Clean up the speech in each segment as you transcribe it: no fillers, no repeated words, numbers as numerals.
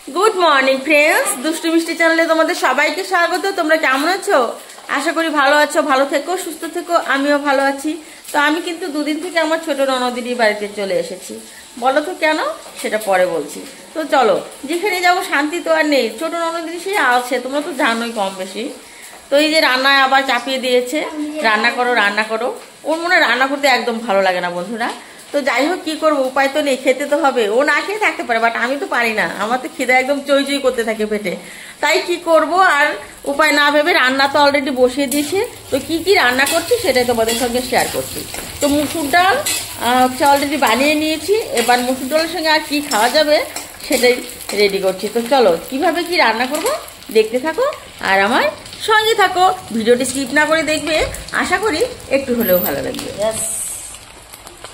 Good morning friends, দুষ্টু মিষ্টি চ্যানেলে তোমাদের সবাইকে স্বাগত। তোমরা কেমন আছো? আশা করি ভালো আছো, ভালো থেকো, সুস্থ থেকো। আমিও ভালো আছি। তো আমি কিন্তু দুদিন থেকে আমার ছোট ননদিনীর বাড়িতে চলে এসেছি। বলো তো কেন, সেটা পরে বলছি। তো চলো, যেখানে যাবো শান্তি তো আর নেই। ছোট ননদিনী সে আছে, তোমরা তো জানোই কম বেশি। তো এই যে রান্নায় আবার চাপিয়ে দিয়েছে, রান্না করো রান্না করো। ওর মনে রান্না করতে একদম ভালো লাগে না বন্ধুরা। তো যাই হোক, কি করবো, উপায় তো নেই, খেতে তো হবে। ও না খেয়ে থাকতে পারে, বাট আমি তো পারি না। আমার তো খিদে একদম চই চই করতে থাকে পেটে। তাই কি করব, আর উপায় না ভেবে রান্না তো অলরেডি বসিয়ে দিয়েছে। তো কি কি রান্না করছি সেটাই তোমাদের সঙ্গে শেয়ার করছি। তো মুসুর ডাল হচ্ছে অলরেডি বানিয়ে নিয়েছি। এবার মুসুর ডালের সঙ্গে আর কি খাওয়া যাবে সেটাই রেডি করছি। তো চলো, কিভাবে কি রান্না করব দেখতে থাকো আর আমার সঙ্গে থাকো। ভিডিওটি স্কিপ না করে দেখবে, আশা করি একটু হলেও ভালো লাগবে।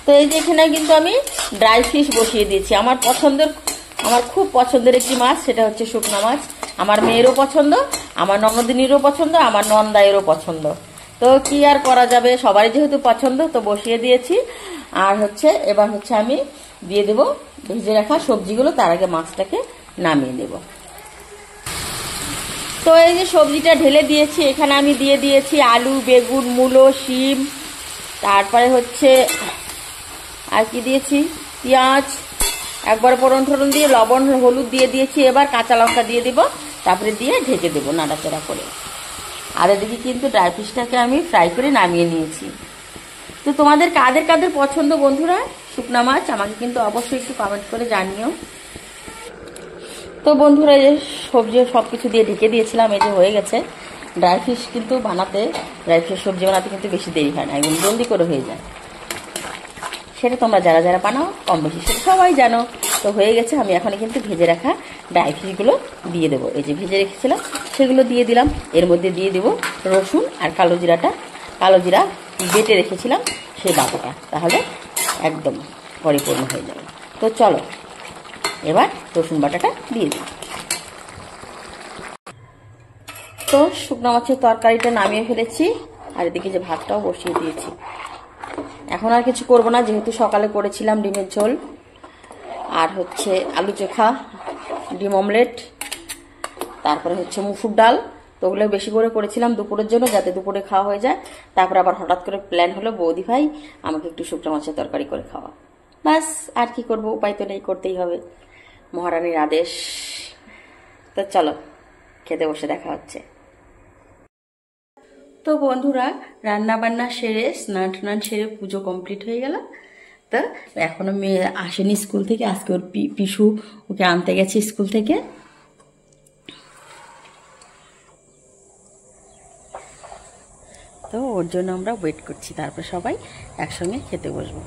তো এই যে এখানে কিন্তু আমি ড্রাই ফিশ বসিয়ে দিয়েছি। আমার খুব পছন্দের একটি মাছ, সেটা হচ্ছে শুকনো মাছ। আমার মেয়েরও পছন্দ, আমার ননদিনীরও পছন্দ, আমার নন্দায়েরও পছন্দ। তো কি আর করা যাবে, সবারই যেহেতু পছন্দ, তো বসিয়ে দিয়েছি। আর এবার আমি দিয়ে দেব ভেজে রাখা সবজিগুলো। তার আগে মাছটাকে নামিয়ে দেব। তো এই যে সবজিটা ঢেলে দিয়েছি, এখানে আমি দিয়ে দিয়েছি আলু, বেগুন, মূলো, শিম, তারপরে আর কি দিয়েছি, পেঁয়াজ, একবারে ফোড়ন টোড়ন দিয়ে লবণ হলুদ দিয়ে দিয়েছি। এবার কাঁচা লঙ্কা দিয়ে দিব, তারপরে দিয়ে ঢেকে দেবো নাড়াচাড়া করে। আর এদিকে কিন্তু ড্রাই ফিশটাকে আমি ফ্রাই করে নামিয়ে নিয়েছি। তো তোমাদের কাদের কাদের পছন্দ বন্ধুরা শুকনা মাছ, আমাকে কিন্তু অবশ্যই একটু কমেন্ট করে জানিও। তো বন্ধুরা, এই যে সবজি সব কিছু দিয়ে ঢেকে দিয়েছিলাম, এই যে হয়ে গেছে। ড্রাই ফিশ সবজি বানাতে কিন্তু বেশি দেরি হয় না, একদম জলদি করে হয়ে যায়। সেটা তোমরা যারা যারা বানাও কম বেশি সেটা সবাই জানো। তো হয়ে গেছে। আমি এখন কিন্তু ভেজে রাখা ড্রাই ফিশগুলো দিয়ে দেবো। এই যে ভেজে রেখেছিলাম সেগুলো দিয়ে দিলাম। এর মধ্যে দিয়ে দেবো রসুন আর কালো জিরা বেটে রেখেছিলাম সেই বাটাটা, তাহলে একদম পরিপূর্ণ হয়ে যাবে। তো চলো, এবার রসুন বাটাটা দিয়ে দিই। তো শুকনো মাছের তরকারিটা নামিয়ে ফেলেছি, আর এদিকে যে ভাতটাও বসিয়ে দিয়েছি। এখন আর কিছু করব না, যেহেতু সকালে করেছিলাম ডিমের ঝোল আর আলু চোখা, ডিম অমলেট, তারপরে মুসুর ডাল। তো ওগুলো বেশি করে করেছিলাম দুপুরের জন্য, যাতে দুপুরে খাওয়া হয়ে যায়। তারপর আবার হঠাৎ করে প্ল্যান হলো বৌদি ভাই আমাকে একটু শুকনো মাছের তরকারি করে খাওয়া। ব্যাস, আর কি করব, উপায় তো নেই, করতেই হবে, মহারানীর আদেশ। তো চলো, খেতে বসে দেখা হচ্ছে। তো বন্ধুরা, রান্না বান্না সেরে স্নান টান সেরে পুজো কমপ্লিট হয়ে গেল। তো এখনো মেয়ে আসেনি স্কুল থেকে, আজকে ওর পিসু ওকে আনতে গেছে স্কুল থেকে। তো ওর জন্য আমরা ওয়েট করছি, তারপর সবাই একসঙ্গে খেতে বসবো।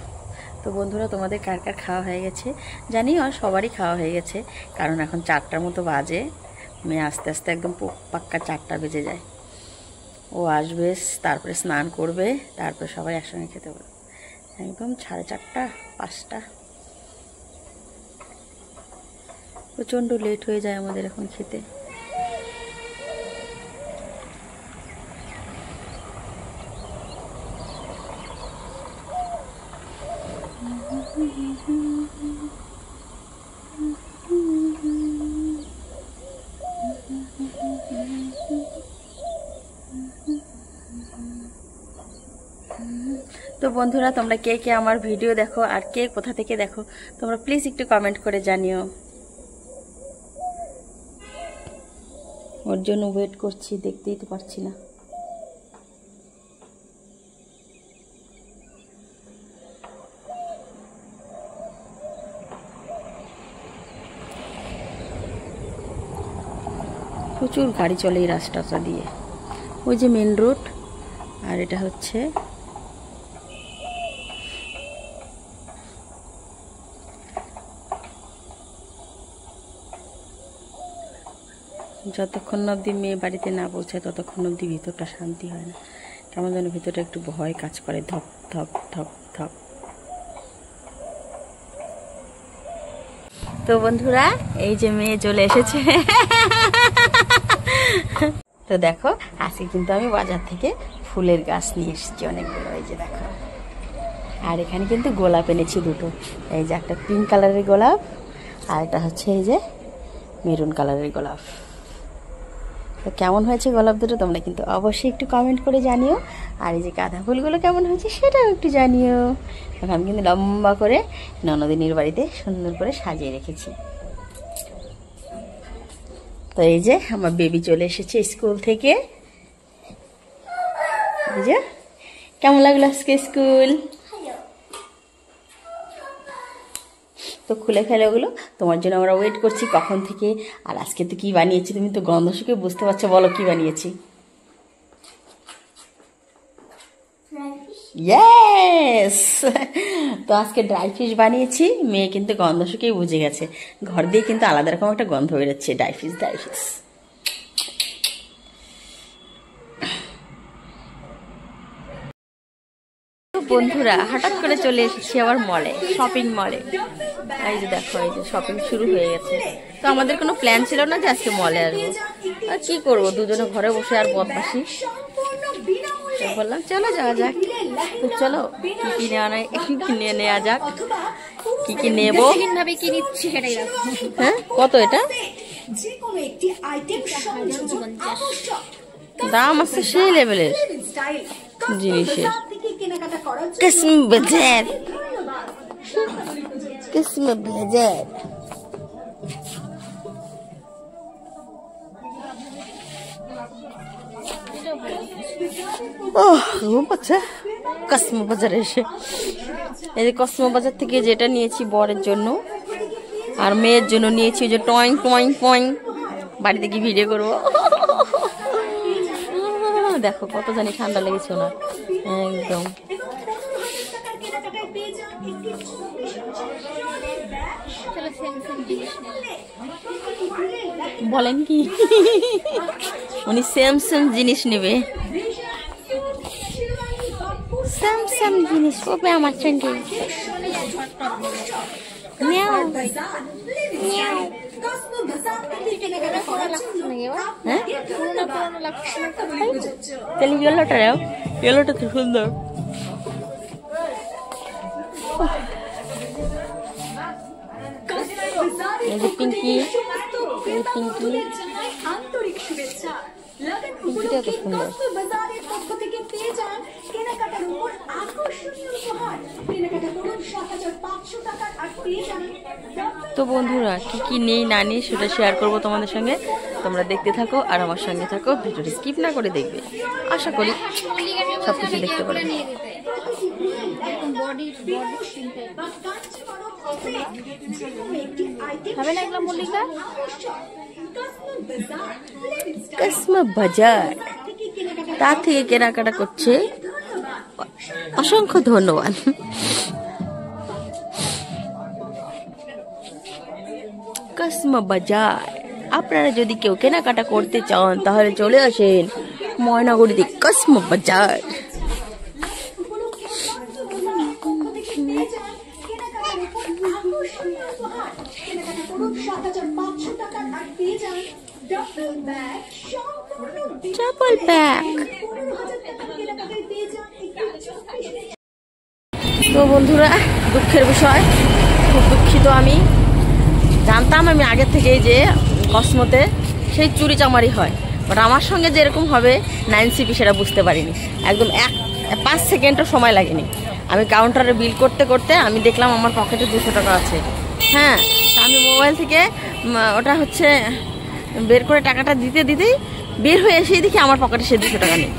তো বন্ধুরা, তোমাদের কার কার খাওয়া হয়ে গেছে জানি, আর সবারই খাওয়া হয়ে গেছে, কারণ এখন 4টার মতো বাজে। মেয়ে আস্তে আস্তে একদম পাক্কা 4টা বেজে যায়। ও আসবে, তারপরে স্নান করবে, তারপরে সবাই একসঙ্গে খেতে বসবে। একদম 4:30, 5টা, প্রচণ্ড লেট হয়ে যায় আমাদের এখন খেতে। তো বন্ধুরা, তোমরা কে কে আমার ভিডিও দেখো আর কে কোথা থেকে দেখো, তোমরা প্লিজ একটু কমেন্ট করে জানিও। ওর জন্য ওয়েট করছি, দেখতেই তো পারছি না। প্রচুর গাড়ি চলে এই রাস্তাটা দিয়ে। ওই যে মেন রোড, আর এটা যতক্ষণ অবধি মেয়ে বাড়িতে না পৌঁছায় ততক্ষণ অবধি ভিতরটা শান্তি হয় না, কেমন যেন ভিতরটা একটু ভয় কাজ করে, ধপ ধপ ধপ ধপ। তো বন্ধুরা, এই যে মেয়ে চলে এসেছে। তো দেখো, আজকে কিন্তু আমি বাজার থেকে ফুলের গাছ নিয়ে এসেছি অনেকগুলো। এই যে দেখো, আর এখানে কিন্তু গোলাপ এনেছি দুটো। এই যে একটা পিঙ্ক কালারের গোলাপ, আর এটা এই যে মেরুন কালারের গোলাপ। তো কেমন হয়েছে গোলাপ দুটো তোমরা কিন্তু অবশ্যই একটু কমেন্ট করে জানিও। আর এই যে গাঁদা ফুলগুলো কেমন হয়েছে সেটাও একটু জানিও। এখন আমি কিন্তু লম্বা করে ননদিনীর বাড়িতে সুন্দর করে সাজিয়ে রেখেছি। তো এই যে আমার বেবি চলে এসেছে স্কুল থেকে। এই যে কেমন লাগলো আজকে স্কুল? তো খুলে ফেলে ওগুলো, তোমার জন্য আমরা ওয়েট করছি কখন থেকে। আর আজকে তো কি বানিয়েছি তুমি তো গন্ধ শুকে বুঝতে পারছো, বলো কি বানিয়েছি। ইয়েস, তো আজকে ড্রাই ফিশ বানিয়েছি। মেয়ে কিন্তু গন্ধ শুকেই বুঝে গেছে, ঘর দিয়ে কিন্তু আলাদা রকম একটা গন্ধ বেরোচ্ছে। Dry fish dry fish. বন্ধুরা হঠাৎ করে চলে এসেছি আবার মলে, শপিং মলে। এই যে দেখো, এই যে শপিং শুরু হয়ে গেছে। তো আমাদের কোনো প্ল্যান ছিল না যে আজকে মলে আসবো, আর কি করবো, দুজনে ঘরে বসে আর বদমাসি। বললাম চলো যাওয়া যাক। তো চলো কি কি কিনে নেওয়া যাক, কি কি নেবো, হ্যাঁ কত এটা দাম আছে সেই লেভেলের জিনিসের। किस्म बाजार, किस्म बाजार। ঘুম পাচ্ছে। কসমো বাজারে এসে এই যে কসমো বাজার থেকে যেটা নিয়েছি বরের জন্য আর মেয়ের জন্য নিয়েছি যে টয়ং টয়ং টয়ং। বাড়িতে কি ভিডিও করবো। দেখো কত জানি ঠান্ডা লেগেছে ওনার একদম। বলেন কি উনি সেম সেম জিনিস নেবে, সেম সেম জিনিস হবে আমার সঙ্গে। তাহলে ইয়েলোটা নাও, ইয়েলোটা তো সুন্দর। এই যে পিঙ্কি, এই পিঙ্কি, পিঙ্কিটা তো সুন্দর। তো বন্ধুরা কি কি নেই না নেই সেটা শেয়ার করবো তোমাদের সঙ্গে, তোমরা দেখতে থাকো আর আমার সঙ্গে থাকো, ভিডিওটি স্কিপ না করে দেখবে। আশা করি সবকিছু দেখতে পারবে। কসমো বাজার, তার থেকে কেনাকাটা করছে, অসংখ্য ধন্যবাদ। কসমো বাজার, আপনারা যদি কেউ কেনাকাটা করতে চান তাহলে চলে আসেন ময়নাগুড়িতে কসমো বাজার। Travel bag. তো বন্ধুরা দুঃখের বিষয়, খুব দুঃখিত। আমি জানতাম আমি আগের থেকেই যে কসমোতে সেই চুরি চামারি হয়, বাট আমার সঙ্গে যেরকম হবে 9CP সেটা বুঝতে পারিনি। একদম 5 সেকেন্ডও সময় লাগেনি। আমি কাউন্টারে বিল করতে করতে আমি দেখলাম আমার পকেটে 200 টাকা আছে। হ্যাঁ, আমি মোবাইল থেকে ওটা হচ্ছে বের করে টাকাটা দিতে দিতেই বের হয়ে এসেই দেখি আমার পকেটে সে 200 টাকা নেই।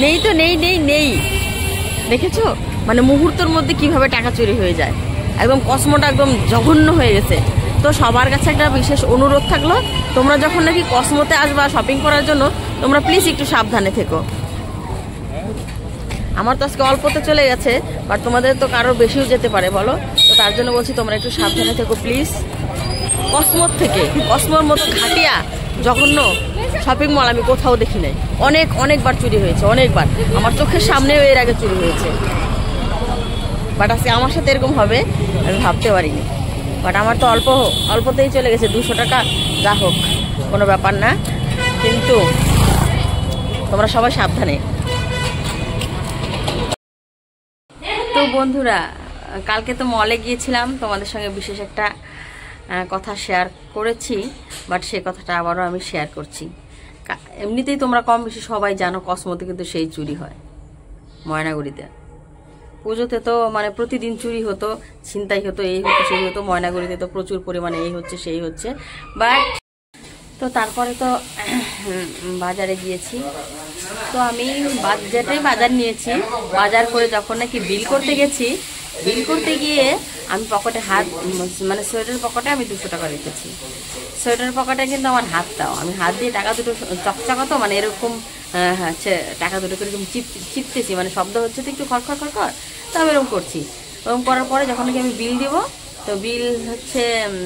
নেই তো নেই নেই নেই, দেখেছো মানে মুহূর্তের মধ্যে কিভাবে টাকা চুরি হয়ে যায়। একদম কসমোটা একদম জঘন্য হয়ে গেছে। তো সবার কাছে একটা বিশেষ অনুরোধ থাকলো, তোমরা যখন নাকি কসমোতে আসবা শপিং করার জন্য, তোমরা প্লিজ একটু সাবধানে থেকো। আমার তো আজকে অল্পতে চলে গেছে, বাট তোমাদের তো কারোর বেশিও যেতে পারে বলো। তো তার জন্য বলছি তোমরা একটু সাবধানে থেকো প্লিজ। কসমোর থেকে, কসমোর মতো ঘাটিয়া জঘন্য শপিং মল আমি কোথাও দেখি নাই। অনেকবার চুরি হয়েছে, অনেকবার আমার চোখের সামনেও এর আগে চুরি হয়েছে। বাট আজকে আমার সাথে এরকম হবে আমি ভাবতে পারিনি। বাট আমার তো অল্পতেই চলে গেছে 200 টাকা। যা হোক, কোনো ব্যাপার না, কিন্তু তোমরা সবাই সাবধানে। তো বন্ধুরা কালকে তো মলে গিয়েছিলাম, তোমাদের সঙ্গে বিশেষ একটা কথা শেয়ার করেছি, বাট সে কথাটা আবারও আমি শেয়ার করছি। এমনিতেই তোমরা কম বেশি সবাই জানো কসমোতে কিন্তু সেই চুরি হয় ময়নাগুড়িতে। পুজোতে তো মানে প্রতিদিন চুরি হতো, ছিনতাই হতো, এই হতো সেই হতো, ময়নাগুড়িতে তো প্রচুর পরিমাণে এই হচ্ছে সেই হচ্ছে। বাট তো তারপরে তো বাজারে গিয়েছি, তো আমি যেটাই বাজার নিয়েছি, বাজার করে যখন নাকি বিল করতে গেছি, বিল করতে গিয়ে আমি পকেটে হাত মানে সোয়েটার পকেটে আমি 200 টাকা রেখেছি। সোয়েটার পকেটে কিন্তু আমার হাতটাও, আমি হাত দিয়ে টাকা দুটো চকচকা তো মানে এরকম হচ্ছে টাকা দুটো এরকম চিপতেছি, মানে শব্দ হচ্ছে তো একটু খড়খড় খড়খড়, তো আমি এরকম করছি। এরকম করার পরে যখন নাকি আমি বিল দেবো, তো বিল হচ্ছে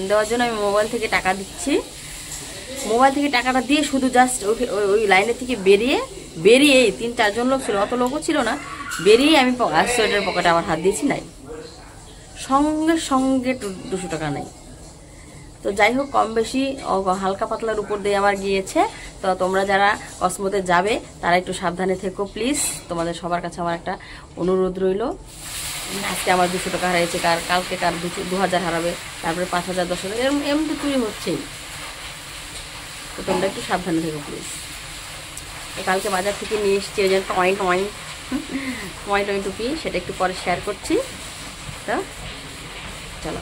দেওয়ার জন্য আমি মোবাইল থেকে টাকা দিচ্ছি। মোবাইল থেকে টাকাটা দিয়ে শুধু জাস্ট ওই লাইনের থেকে বেরিয়ে 3-4 জন লোক ছিল, অত লোকও ছিল না, বেরিয়ে আমি সোয়েটার পকেটে আমার হাত দিয়েছি, নাই, সঙ্গে সঙ্গে 200 টাকা নাই। তো যাই হোক, কম বেশি হালকা পাতলার উপর দিয়ে আমার গিয়েছে। তো তোমরা যারা কসমোতে যাবে তারা একটু সাবধানে থেকো প্লিজ, তোমাদের সবার কাছে আমার একটা অনুরোধ রইল। আজকে আমার 200 টাকা হারিয়েছে, কালকে কার 2000 হারাবে, তারপরে 5000 10,000 এরকম তো চুরি হচ্ছেই। তো তোমরা একটু সাবধানে থেকো প্লিজ। কালকে বাজার থেকে নিয়ে এসেছি ওই যে টয় টুপি, সেটা একটু পরে শেয়ার করছি। তো চলো।